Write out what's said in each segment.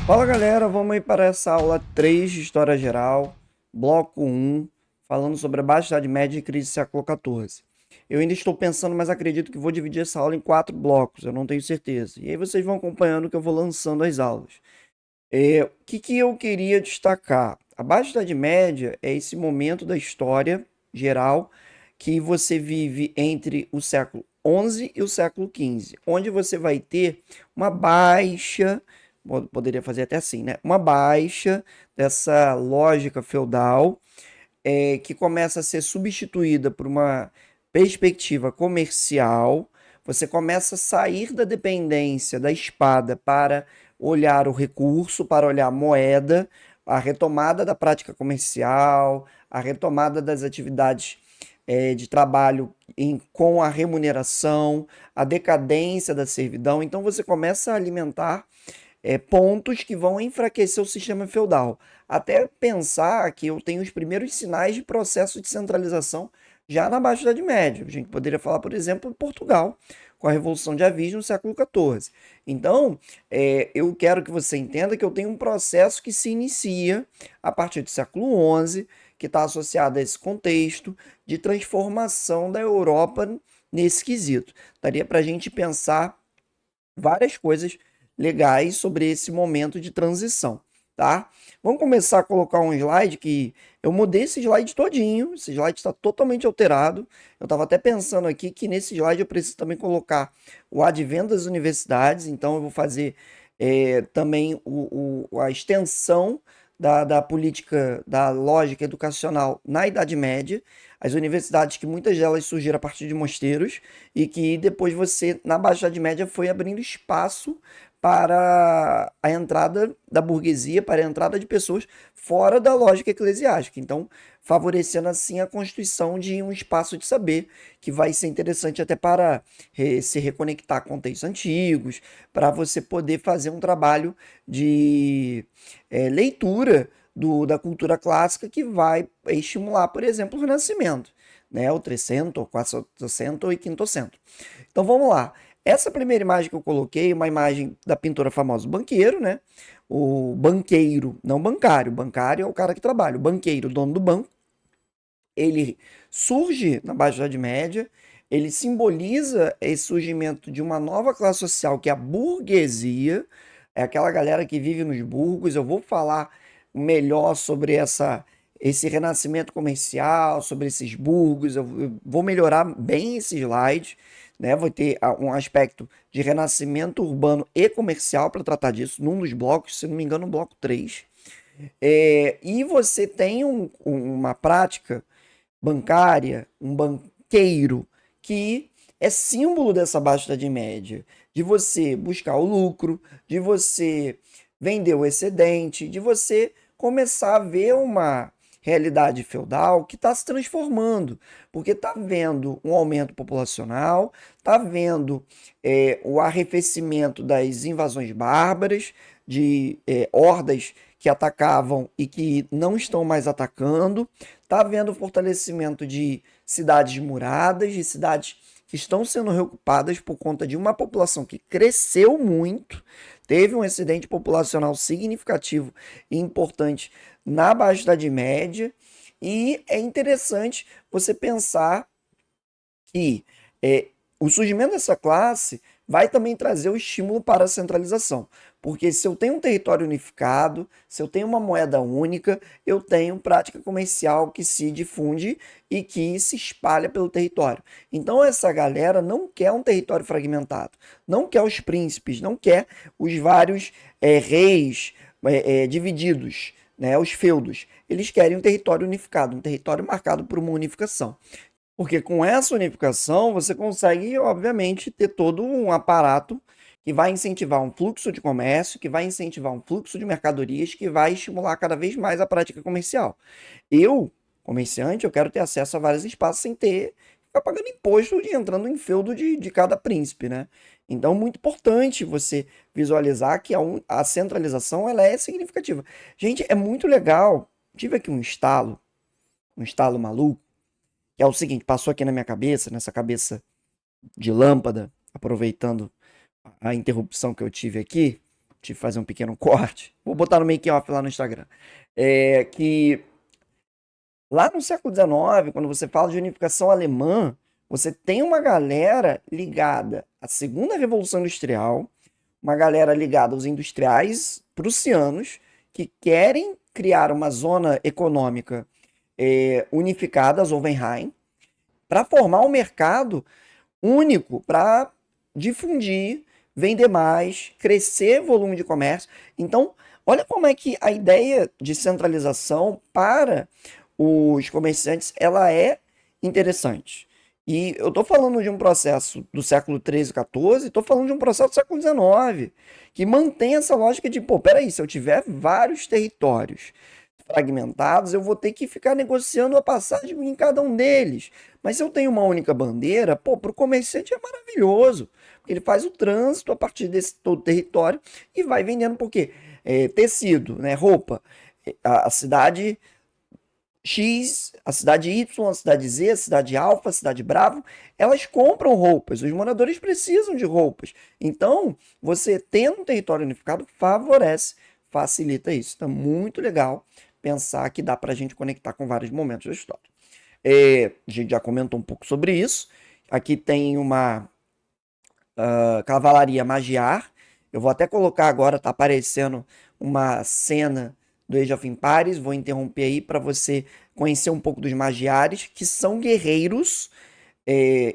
Fala galera, vamos aí para essa aula 3 de História Geral, bloco 1, falando sobre a Baixa Idade Média e crise do século XIV. Eu ainda estou pensando, mas acredito que vou dividir essa aula em 4 blocos, eu não tenho certeza. E aí vocês vão acompanhando que eu vou lançando as aulas. O que eu queria destacar? A Baixa Idade Média é esse momento da história geral que você vive entre o século XI e o século XV, onde você vai ter uma baixa, poderia fazer até assim, né? Uma baixa dessa lógica feudal, que começa a ser substituída por uma perspectiva comercial. Você começa a sair da dependência da espada para olhar o recurso, para olhar a moeda, a retomada da prática comercial, a retomada das atividades de trabalho com a remuneração, a decadência da servidão. Então você começa a alimentar pontos que vão enfraquecer o sistema feudal. Até pensar que eu tenho os primeiros sinais de processo de centralização já na Baixa Idade Média. A gente poderia falar, por exemplo, Portugal, com a Revolução de Avis no século XIV. Então, eu quero que você entenda que eu tenho um processo que se inicia a partir do século XI, que está associado a esse contexto de transformação da Europa nesse quesito. Daria para a gente pensar várias coisas legais sobre esse momento de transição, tá? Vamos começar a colocar um slide que eu mudei esse slide todinho, esse slide está totalmente alterado. Eu estava até pensando aqui que nesse slide eu preciso também colocar o advento das universidades, então eu vou fazer também a extensão da política, da lógica educacional na Idade Média, as universidades que muitas delas surgiram a partir de mosteiros e que depois você, na Baixa Idade Média, foi abrindo espaço para a entrada da burguesia, para a entrada de pessoas fora da lógica eclesiástica. Então, favorecendo assim a constituição de um espaço de saber que vai ser interessante até para se reconectar com textos antigos, para você poder fazer um trabalho de leitura da cultura clássica que vai estimular, por exemplo, o Renascimento, né? O Trecento, o Quatrocento e Quintocento. Então vamos lá. Essa primeira imagem que eu coloquei, uma imagem da pintora famosa, o banqueiro, né? O banqueiro, não bancário. Bancário é o cara que trabalha. O banqueiro, o dono do banco, ele surge na Baixa Idade Média, ele simboliza esse surgimento de uma nova classe social que é a burguesia, é aquela galera que vive nos burgos. Eu vou falar melhor sobre esse renascimento comercial, sobre esses burgos, eu vou melhorar bem esse slide, né? Vou ter um aspecto de renascimento urbano e comercial para tratar disso num dos blocos, se não me engano, no bloco 3. E você tem uma prática bancária, um banqueiro, que é símbolo dessa Baixa Idade Média, de você buscar o lucro, de você vender o excedente, de você começar a ver uma realidade feudal que está se transformando, porque está vendo um aumento populacional, está vendo o arrefecimento das invasões bárbaras, de hordas que atacavam e que não estão mais atacando, está vendo o fortalecimento de cidades muradas, de cidades que estão sendo reocupadas por conta de uma população que cresceu muito, teve um excedente populacional significativo e importante na Baixa Idade Média, e é interessante você pensar que o surgimento dessa classe vai também trazer o estímulo para a centralização. Porque se eu tenho um território unificado, se eu tenho uma moeda única, eu tenho prática comercial que se difunde e que se espalha pelo território. Então essa galera não quer um território fragmentado, não quer os príncipes, não quer os vários reis divididos, né, os feudos. Eles querem um território unificado, um território marcado por uma unificação. Porque com essa unificação você consegue, obviamente, ter todo um aparato que vai incentivar um fluxo de comércio, que vai incentivar um fluxo de mercadorias, que vai estimular cada vez mais a prática comercial. Eu, comerciante, eu quero ter acesso a vários espaços sem ter ficar pagando imposto e entrando em feudo de cada príncipe, né? Então, muito importante você visualizar que a centralização ela é significativa. Gente, é muito legal. Tive aqui um estalo maluco, que é o seguinte, passou aqui na minha cabeça, nessa cabeça de lâmpada, aproveitando a interrupção que eu tive aqui, tive que fazer um pequeno corte. Vou botar no make-off lá no Instagram. Que lá no século XIX, quando você fala de unificação alemã, você tem uma galera ligada à Segunda Revolução Industrial, uma galera ligada aos industriais prussianos, que querem criar uma zona econômica unificada, a Zollverein, para formar um mercado único para difundir, vender mais, crescer volume de comércio. Então, olha como é que a ideia de centralização para os comerciantes ela é interessante. E eu estou falando de um processo do século XIII e XIV, estou falando de um processo do século XIX, que mantém essa lógica de, pô, peraí, se eu tiver vários territórios fragmentados, eu vou ter que ficar negociando a passagem em cada um deles. Mas se eu tenho uma única bandeira, pô, para o comerciante é maravilhoso, porque ele faz o trânsito a partir desse todo território e vai vendendo, porque tecido, né, roupa, a cidade X, a cidade Y, a cidade Z, a cidade Alfa, a cidade Bravo, elas compram roupas, os moradores precisam de roupas. Então, você tendo um território unificado favorece, facilita isso. Então, muito legal pensar que dá para a gente conectar com vários momentos da história. A gente já comentou um pouco sobre isso. Aqui tem uma cavalaria magiar. Eu vou até colocar agora, tá aparecendo uma cena do Age of Empires. Vou interromper aí para você conhecer um pouco dos magiares, que são guerreiros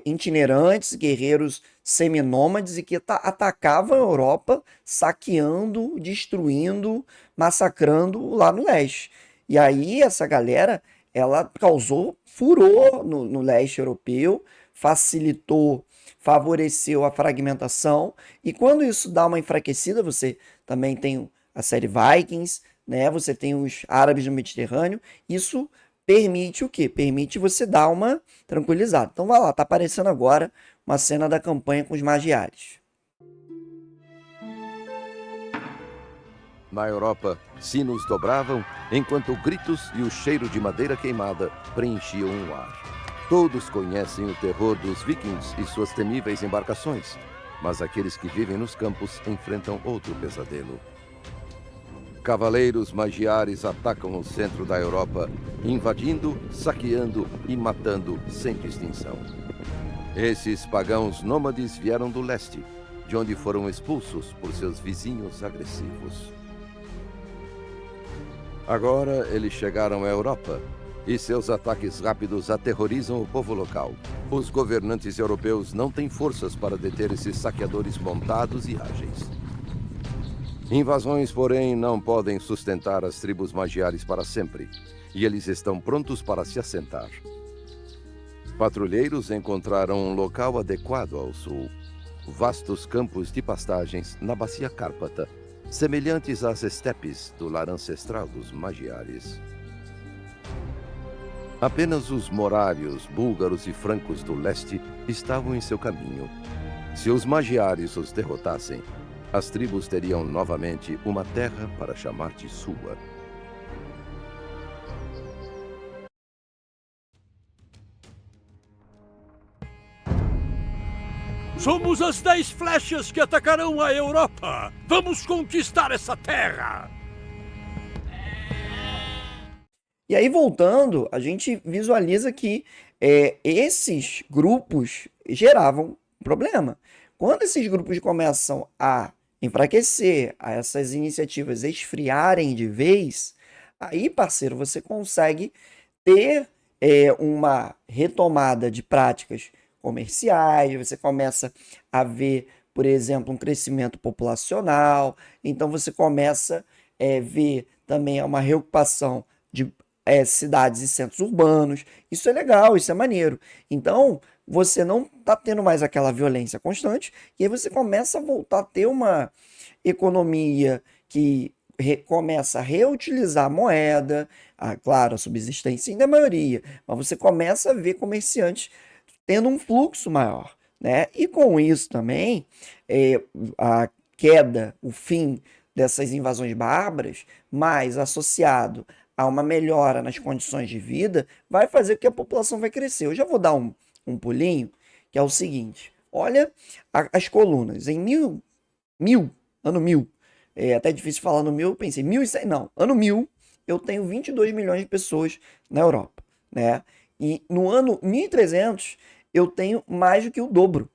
itinerantes, guerreiros seminômades e que atacavam a Europa, saqueando, destruindo, massacrando lá no leste. E aí essa galera, ela causou furor no leste europeu, facilitou, favoreceu a fragmentação, e quando isso dá uma enfraquecida, você também tem a série Vikings, né? Você tem os árabes no Mediterrâneo, isso permite o quê? Permite você dar uma tranquilizada. Então vai lá, tá aparecendo agora uma cena da campanha com os magiares. Na Europa, sinos dobravam, enquanto gritos e o cheiro de madeira queimada preenchiam o ar. Todos conhecem o terror dos vikings e suas temíveis embarcações, mas aqueles que vivem nos campos enfrentam outro pesadelo. Cavaleiros magiares atacam o centro da Europa, invadindo, saqueando e matando sem distinção. Esses pagãos nômades vieram do leste, de onde foram expulsos por seus vizinhos agressivos. Agora eles chegaram à Europa e seus ataques rápidos aterrorizam o povo local. Os governantes europeus não têm forças para deter esses saqueadores montados e ágeis. Invasões, porém, não podem sustentar as tribos magiares para sempre, e eles estão prontos para se assentar. Patrulheiros encontraram um local adequado ao sul, vastos campos de pastagens na bacia Cárpata, semelhantes às estepes do lar ancestral dos magiares. Apenas os morários, búlgaros e francos do leste estavam em seu caminho. Se os magiares os derrotassem, as tribos teriam novamente uma terra para chamar de sua. Somos as 10 flechas que atacarão a Europa! Vamos conquistar essa terra! E aí, voltando, a gente visualiza que esses grupos geravam problema. Quando esses grupos começam a enfraquecer, a essas iniciativas esfriarem de vez, aí, parceiro, você consegue ter uma retomada de práticas comerciais, você começa a ver, por exemplo, um crescimento populacional, então você começa a ver também uma reocupação de cidades e centros urbanos. Isso é legal, isso é maneiro. Então, você não está tendo mais aquela violência constante, e aí você começa a voltar a ter uma economia que começa a reutilizar a moeda, claro, a subsistência ainda é a maioria, mas você começa a ver comerciantes tendo um fluxo maior, né? E com isso também, a queda, o fim dessas invasões bárbaras, mais associado a uma melhora nas condições de vida, vai fazer com que a população vai crescer. Eu já vou dar um pulinho, que é o seguinte, olha as colunas, em ano 1000, é até difícil falar no 1000, pensei, 1100, não, ano 1000, eu tenho 22 milhões de pessoas na Europa, né? E no ano 1300, eu tenho mais do que o dobro.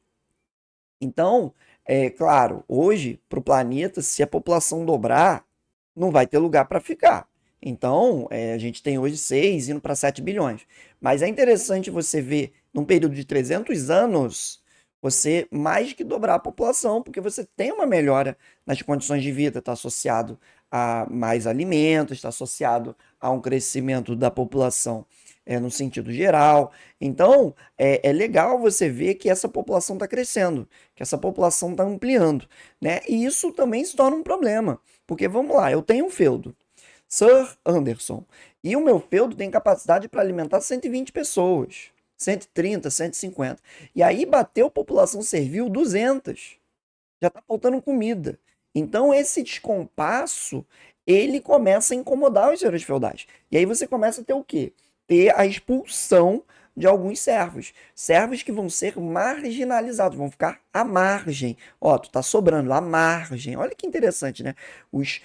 Então, é claro, hoje, para o planeta, se a população dobrar, não vai ter lugar para ficar. Então, a gente tem hoje 6 indo para 7 bilhões. Mas é interessante você ver, num período de 300 anos, você mais que dobrar a população, porque você tem uma melhora nas condições de vida, está associado a mais alimentos, está associado a um crescimento da população no sentido geral. Então, é legal você ver que essa população está crescendo, que essa população está ampliando, né? E isso também se torna um problema, porque vamos lá, eu tenho um feudo, Sir Anderson, e o meu feudo tem capacidade para alimentar 120 pessoas, 130, 150. E aí bateu população servil 200. Já está faltando comida. Então esse descompasso, ele começa a incomodar os senhores feudais. E aí você começa a ter o quê? Ter a expulsão de alguns servos. Servos que vão ser marginalizados, vão ficar à margem. Ó, tu tá sobrando, à margem. Olha que interessante, né? Os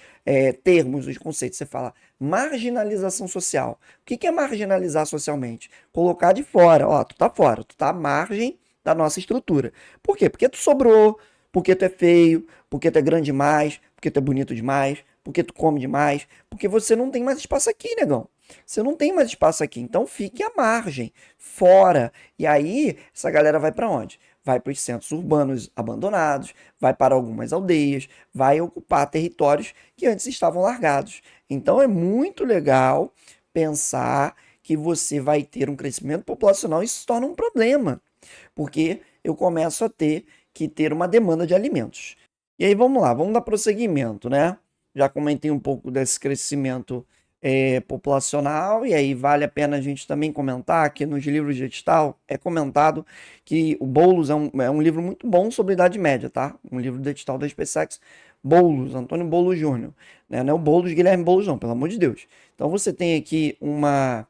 termos, os conceitos. Você fala marginalização social. O que é marginalizar socialmente? Colocar de fora. Ó, tu tá fora, tu tá à margem da nossa estrutura. Por quê? Porque tu sobrou, porque tu é feio, porque tu é grande demais, porque tu é bonito demais, porque tu come demais, porque você não tem mais espaço aqui, negão. Você não tem mais espaço aqui, então fique à margem, fora. E aí, essa galera vai para onde? Vai para os centros urbanos abandonados, vai para algumas aldeias, vai ocupar territórios que antes estavam largados. Então é muito legal pensar que você vai ter um crescimento populacional e isso se torna um problema, porque eu começo a ter que ter uma demanda de alimentos. E aí vamos lá, vamos dar prosseguimento, né? Já comentei um pouco desse crescimento populacional, e aí vale a pena a gente também comentar que nos livros de edital é comentado que o Boulos é um livro muito bom sobre a Idade Média, tá? Um livro de edital da SpaceX, Boulos, Antônio Boulos Júnior, né? Não é o Boulos Guilherme Boulos não, pelo amor de Deus. Então você tem aqui uma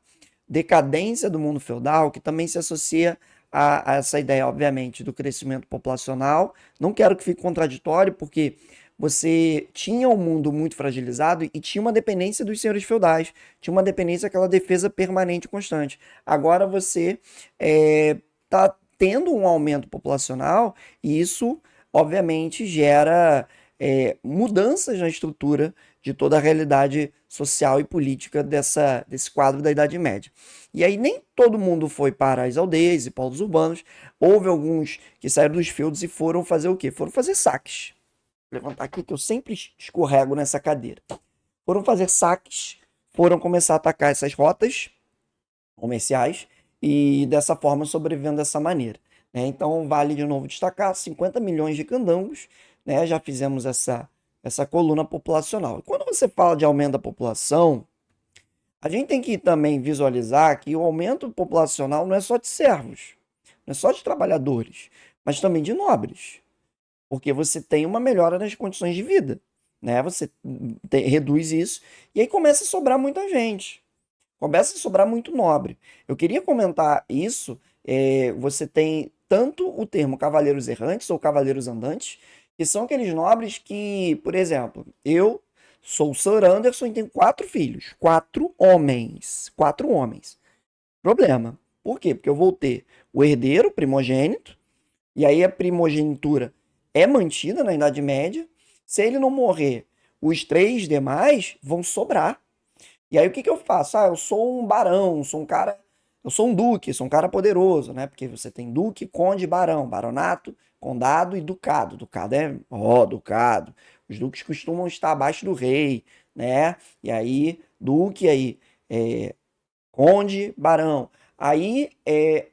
decadência do mundo feudal que também se associa a essa ideia, obviamente, do crescimento populacional. Não quero que fique contraditório, porque você tinha um mundo muito fragilizado e tinha uma dependência dos senhores feudais, tinha uma dependência, aquela defesa permanente e constante. Agora você está tendo um aumento populacional e isso, obviamente, gera mudanças na estrutura de toda a realidade social e política desse quadro da Idade Média. E aí nem todo mundo foi para as aldeias e polos urbanos, houve alguns que saíram dos feudos e foram fazer o quê? Foram fazer saques. Vou levantar aqui que eu sempre escorrego nessa cadeira. Foram fazer saques, foram começar a atacar essas rotas comerciais e dessa forma sobrevivendo dessa maneira, né? Então vale de novo destacar 50 milhões de candangos, né? Já fizemos essa coluna populacional. Quando você fala de aumento da população, a gente tem que também visualizar que o aumento populacional não é só de servos, não é só de trabalhadores, mas também de nobres. Porque você tem uma melhora nas condições de vida, né? Você reduz isso e aí começa a sobrar muita gente. Começa a sobrar muito nobre. Eu queria comentar isso. Você tem tanto o termo cavaleiros errantes ou cavaleiros andantes, que são aqueles nobres que, por exemplo, eu sou o Sir Anderson e tenho 4 filhos. 4 homens. 4 homens. Problema. Por quê? Porque eu vou ter o herdeiro, primogênito, e aí a primogenitura é mantida na Idade Média. Se ele não morrer, os 3 demais vão sobrar. E aí o que eu faço? Eu sou um barão, sou um cara, eu sou um duque, sou um cara poderoso, né? Porque você tem duque, conde, barão, baronato, condado e ducado. Ducado ducado. Os duques costumam estar abaixo do rei, né? E aí duque, aí conde, barão. Aí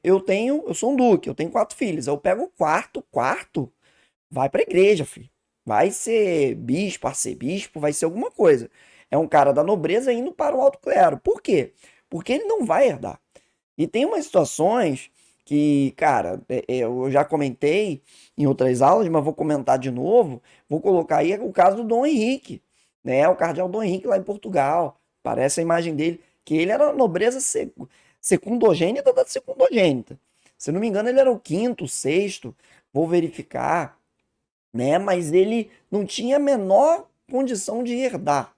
eu sou um duque, eu tenho 4 filhos. Eu pego o quarto vai para a igreja, filho. Vai ser bispo, arcebispo, vai ser alguma coisa. É um cara da nobreza indo para o alto clero. Por quê? Porque ele não vai herdar. E tem umas situações que, cara, eu já comentei em outras aulas, mas vou comentar de novo. Vou colocar aí o caso do Dom Henrique, né? O cardeal Dom Henrique lá em Portugal. Parece a imagem dele, que ele era nobreza secundogênita da secundogênita. Se não me engano, ele era o 5º, 6º. Vou verificar, né? Mas ele não tinha a menor condição de herdar.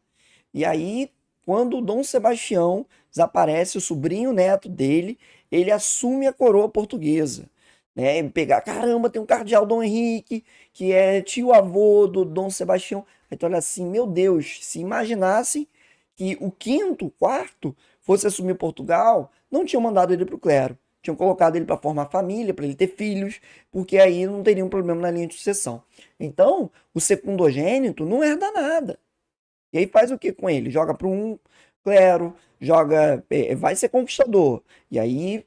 E aí, quando o Dom Sebastião desaparece, o sobrinho neto dele, ele assume a coroa portuguesa. Né? Pegar, caramba, tem um cardeal Dom Henrique, que é tio-avô do Dom Sebastião. Aí tu olha assim, meu Deus, se imaginassem que o quinto, o quarto, fosse assumir Portugal, não tinham mandado ele para o clero. Tinham colocado ele para formar família, para ele ter filhos, porque aí não teria um problema na linha de sucessão. Então, o secundogênito não herda nada. E aí faz o que com ele? Joga para um clero, joga, vai ser conquistador. E aí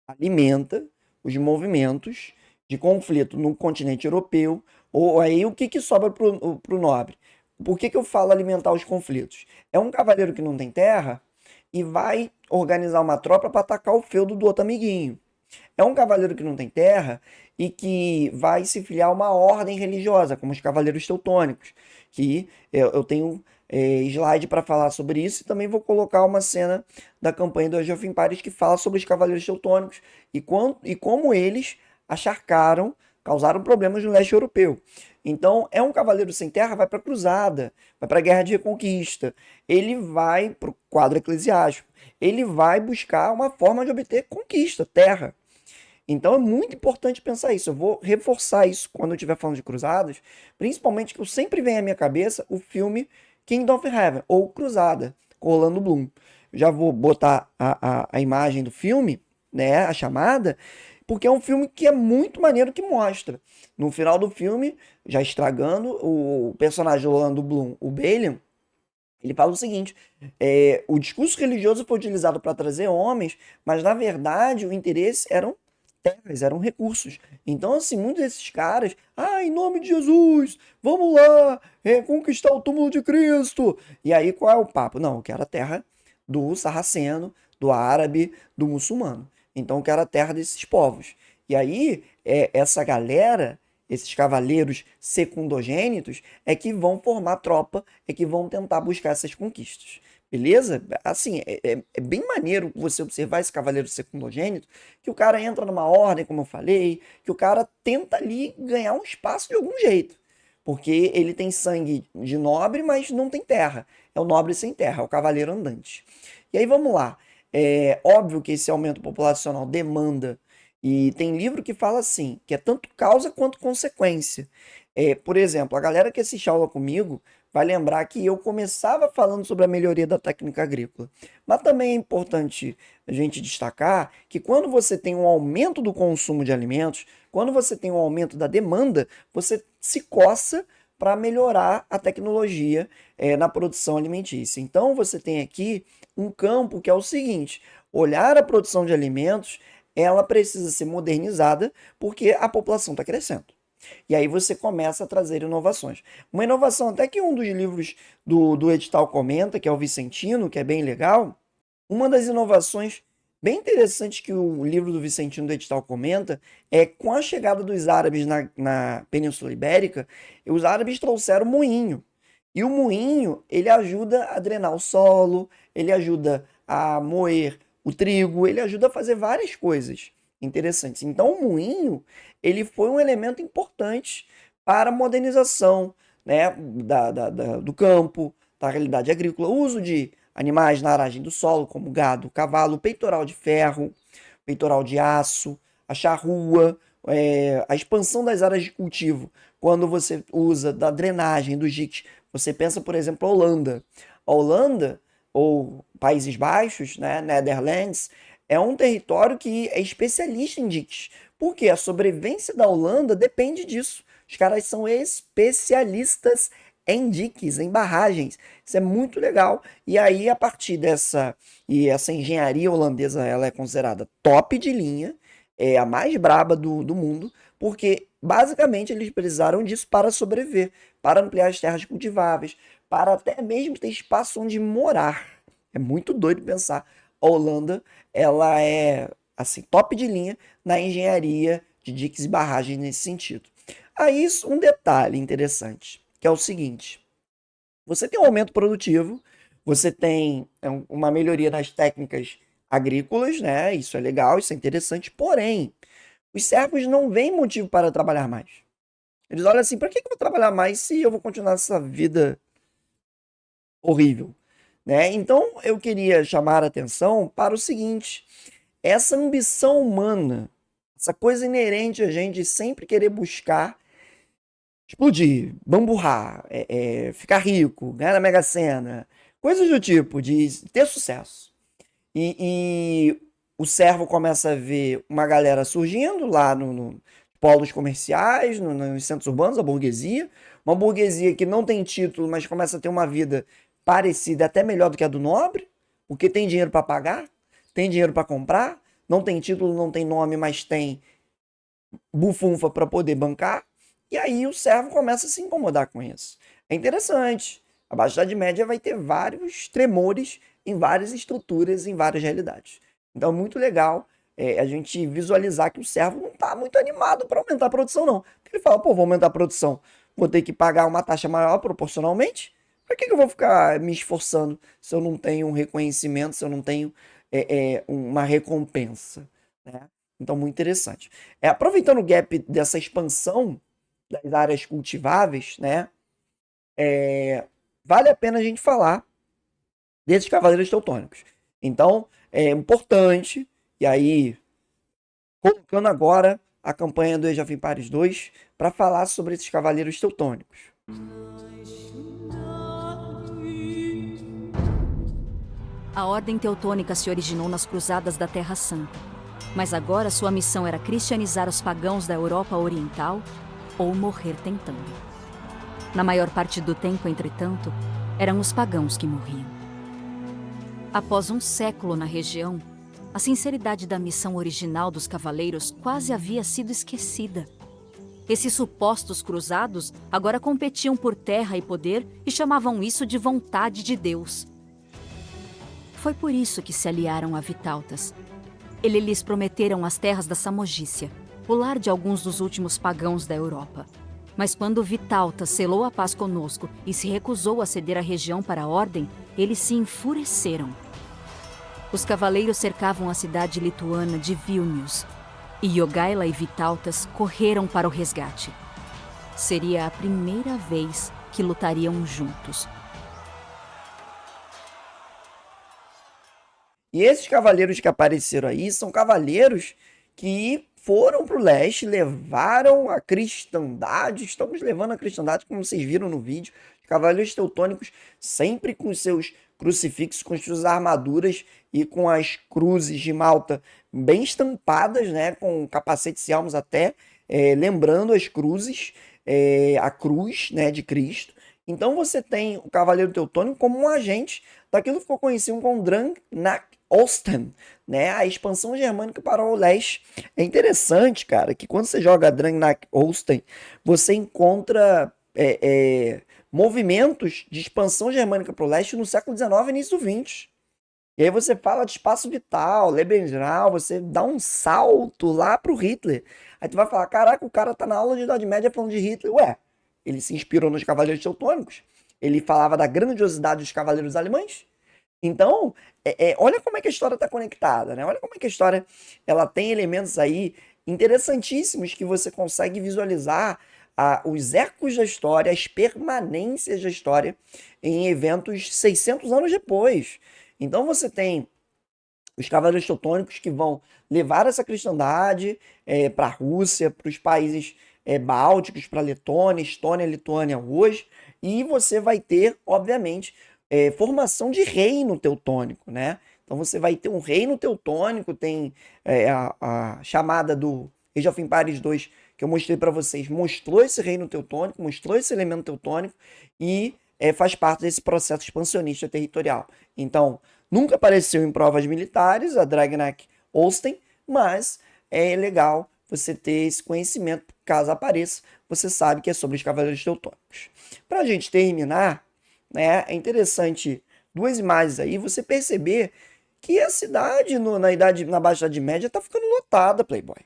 alimenta os movimentos de conflito no continente europeu. Ou aí o que sobra para o nobre? Por que eu falo alimentar os conflitos? É um cavaleiro que não tem terra e vai organizar uma tropa para atacar o feudo do outro amiguinho. É um cavaleiro que não tem terra e que vai se filiar a uma ordem religiosa, como os cavaleiros teutônicos, que eu tenho slide para falar sobre isso, e também vou colocar uma cena da campanha do Age of Empires que fala sobre os cavaleiros teutônicos e como eles acharcaram, causaram problemas no leste europeu. Então, é um cavaleiro sem terra, vai para a cruzada, vai para a guerra de reconquista, ele vai para o quadro eclesiástico, ele vai buscar uma forma de obter conquista, terra. Então é muito importante pensar isso. Eu vou reforçar isso quando eu estiver falando de cruzadas, principalmente que eu sempre vem à minha cabeça o filme Kingdom of Heaven, ou Cruzada, com Orlando Bloom. Eu já vou botar a imagem do filme, né, a chamada, porque é um filme que é muito maneiro, que mostra. No final do filme, já estragando, o personagem do Orlando Bloom, o Balian, ele fala o seguinte: o discurso religioso foi utilizado para trazer homens, mas na verdade o interesse eram terras, eram recursos. Então, assim, muitos desses caras, em nome de Jesus, vamos lá, conquistar o túmulo de Cristo. E aí, qual é o papo? Não, eu quero a terra do sarraceno, do árabe, do muçulmano. Então, eu quero a terra desses povos. E aí, essa galera, esses cavaleiros secundogênitos, é que vão formar tropa, é que vão tentar buscar essas conquistas. Beleza? Assim, é bem maneiro você observar esse cavaleiro secundogênito, que o cara entra numa ordem, como eu falei, que o cara tenta ali ganhar um espaço de algum jeito. Porque ele tem sangue de nobre, mas não tem terra. É o nobre sem terra, é o cavaleiro andante. E aí vamos lá. É óbvio que esse aumento populacional demanda, e tem livro que fala assim, que é tanto causa quanto consequência. Por exemplo, a galera que assiste aula comigo vai lembrar que eu começava falando sobre a melhoria da técnica agrícola. Mas também é importante a gente destacar que quando você tem um aumento do consumo de alimentos, quando você tem um aumento da demanda, você se coça para melhorar a tecnologia na produção alimentícia. Então você tem aqui um campo que é o seguinte: olhar a produção de alimentos, ela precisa ser modernizada porque a população está crescendo. E aí você começa a trazer inovações. Uma inovação até que um dos livros do edital comenta, que é o Vicentino, que é bem legal. Uma das inovações bem interessantes que o livro do Vicentino do edital comenta é com a chegada dos árabes na Península Ibérica, os árabes trouxeram moinho. E o moinho, ele ajuda a drenar o solo, ele ajuda a moer o trigo, ele ajuda a fazer várias coisas interessantes. Então, o moinho, ele foi um elemento importante para a modernização, né, do campo, da realidade agrícola. O uso de animais na aragem do solo, como gado, cavalo, peitoral de ferro, peitoral de aço, a charrua, a expansão das áreas de cultivo. Quando você usa da drenagem dos diques, você pensa, por exemplo, a Holanda. A Holanda, ou Países Baixos, né, Netherlands, é um território que é especialista em diques. Porque a sobrevivência da Holanda depende disso. Os caras são especialistas em diques, em barragens. Isso é muito legal. E aí, a partir essa engenharia holandesa, ela é considerada top de linha, é a mais braba do mundo, porque basicamente eles precisaram disso para sobreviver, para ampliar as terras cultiváveis, para até mesmo ter espaço onde morar. É muito doido pensar. A Holanda, ela é assim top de linha na engenharia de diques e barragens nesse sentido. Aí um detalhe interessante, que é o seguinte: você tem um aumento produtivo, você tem uma melhoria nas técnicas agrícolas, né? Isso é legal, isso é interessante, porém, os servos não veem motivo para trabalhar mais. Eles olham assim, para que eu vou trabalhar mais se eu vou continuar essa vida horrível, né? Então eu queria chamar a atenção para o seguinte: essa ambição humana, essa coisa inerente a gente de sempre querer buscar explodir, bamburrar, ficar rico, ganhar na Mega Sena, coisas do tipo, de ter sucesso. E o servo começa a ver uma galera surgindo lá no polos comerciais, nos centros urbanos, a burguesia. Uma burguesia que não tem título, mas começa a ter uma vida parecida, até melhor do que a do nobre, porque tem dinheiro para pagar, tem dinheiro para comprar, não tem título, não tem nome, mas tem bufunfa para poder bancar. E aí o servo começa a se incomodar com isso. É interessante. A Baixa Idade Média vai ter vários tremores em várias estruturas, em várias realidades. Então é muito legal a gente visualizar que o servo não está muito animado para aumentar a produção, não. Porque ele fala, pô, vou aumentar a produção, vou ter que pagar uma taxa maior proporcionalmente. Para que eu vou ficar me esforçando se eu não tenho um reconhecimento, se eu não tenho uma recompensa, né? Então, muito interessante. Aproveitando o gap dessa expansão das áreas cultiváveis, né? Vale a pena a gente falar desses cavaleiros teutônicos. Então, é importante, e aí, colocando agora a campanha do Age of Empires 2 para falar sobre esses cavaleiros teutônicos. A Ordem Teutônica se originou nas Cruzadas da Terra Santa, mas agora sua missão era cristianizar os pagãos da Europa Oriental ou morrer tentando. Na maior parte do tempo, entretanto, eram os pagãos que morriam. Após um século na região, a sinceridade da missão original dos cavaleiros quase havia sido esquecida. Esses supostos cruzados agora competiam por terra e poder e chamavam isso de vontade de Deus. Foi por isso que se aliaram a Vitautas. Eles lhes prometeram as terras da Samogícia, o lar de alguns dos últimos pagãos da Europa. Mas quando Vitautas selou a paz conosco e se recusou a ceder a região para a Ordem, eles se enfureceram. Os cavaleiros cercavam a cidade lituana de Vilnius, e Jogaila e Vitautas correram para o resgate. Seria a primeira vez que lutariam juntos. E esses cavaleiros que apareceram aí são cavaleiros que foram para o leste, levaram a cristandade, estamos levando a cristandade, como vocês viram no vídeo, os cavaleiros teutônicos sempre com seus crucifixos, com suas armaduras e com as cruzes de Malta bem estampadas, né, com capacetes e elmos até, lembrando as cruzes, a cruz, né, de Cristo. Então você tem o cavaleiro teutônico como um agente daquilo que ficou conhecido como Drang nach Osten, né? A expansão germânica para o leste. É interessante, cara, que quando você joga Drang nach Osten, você encontra movimentos de expansão germânica para o leste no século XIX e início do XX. E aí você fala de espaço vital, Lebensraum, você dá um salto lá pro Hitler. Aí tu vai falar, caraca, o cara tá na aula de Idade Média falando de Hitler. Ué, ele se inspirou nos cavaleiros teutônicos. Ele falava da grandiosidade dos cavaleiros alemães. Então, olha como é que a história está conectada, né? Olha como é que a história ela tem elementos aí interessantíssimos que você consegue visualizar os ecos da história, as permanências da história em eventos 600 anos depois. Então você tem os cavaleiros teutônicos que vão levar essa cristandade para a Rússia, para os países bálticos, para a Letônia, Estônia, Lituânia hoje, e você vai ter, obviamente, formação de reino teutônico, né? Então você vai ter um reino teutônico, tem a chamada do Age of Empires 2, que eu mostrei para vocês, mostrou esse reino teutônico, mostrou esse elemento teutônico e faz parte desse processo expansionista territorial. Então, nunca apareceu em provas militares a Drang nach Osten, mas é legal você ter esse conhecimento, caso apareça, você sabe que é sobre os cavaleiros teutônicos. Para a gente terminar, né, é interessante duas imagens aí, você perceber que a cidade na Baixa Idade Média está ficando lotada, Playboy.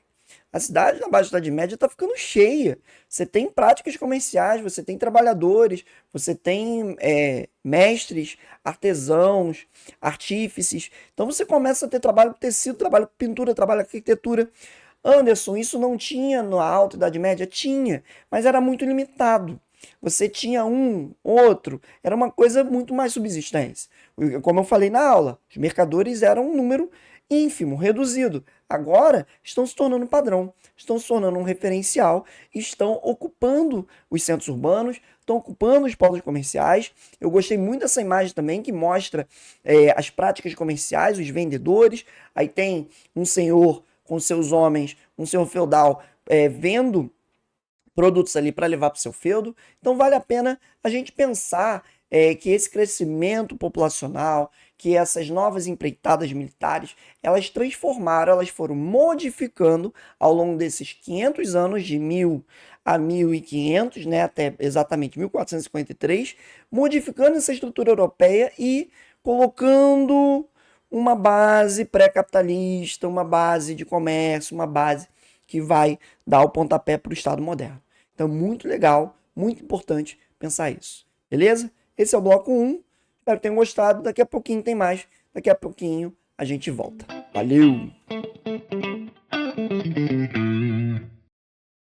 A cidade na Baixa Idade Média está ficando cheia. Você tem práticas comerciais, você tem trabalhadores, você tem mestres, artesãos, artífices. Então você começa a ter trabalho com tecido, trabalho com pintura, trabalho com arquitetura. Anderson, isso não tinha na Alta Idade Média? Tinha, mas era muito limitado. Você tinha um, outro, era uma coisa muito mais subsistência. Como eu falei na aula, os mercadores eram um número ínfimo, reduzido. Agora estão se tornando padrão, estão se tornando um referencial, estão ocupando os centros urbanos, estão ocupando os polos comerciais. Eu gostei muito dessa imagem também que mostra as práticas comerciais, os vendedores. Aí tem um senhor com seus homens, um senhor feudal vendo produtos ali para levar para o seu feudo. Então vale a pena a gente pensar que esse crescimento populacional, que essas novas empreitadas militares, elas transformaram, elas foram modificando ao longo desses 500 anos, de 1000 a 1500, né, até exatamente 1453, modificando essa estrutura europeia e colocando uma base pré-capitalista, uma base de comércio, uma base que vai dar o pontapé para o Estado moderno. Então, muito legal, muito importante pensar isso. Beleza? Esse é o bloco 1. Espero que tenham gostado. Daqui a pouquinho tem mais. Daqui a pouquinho a gente volta. Valeu!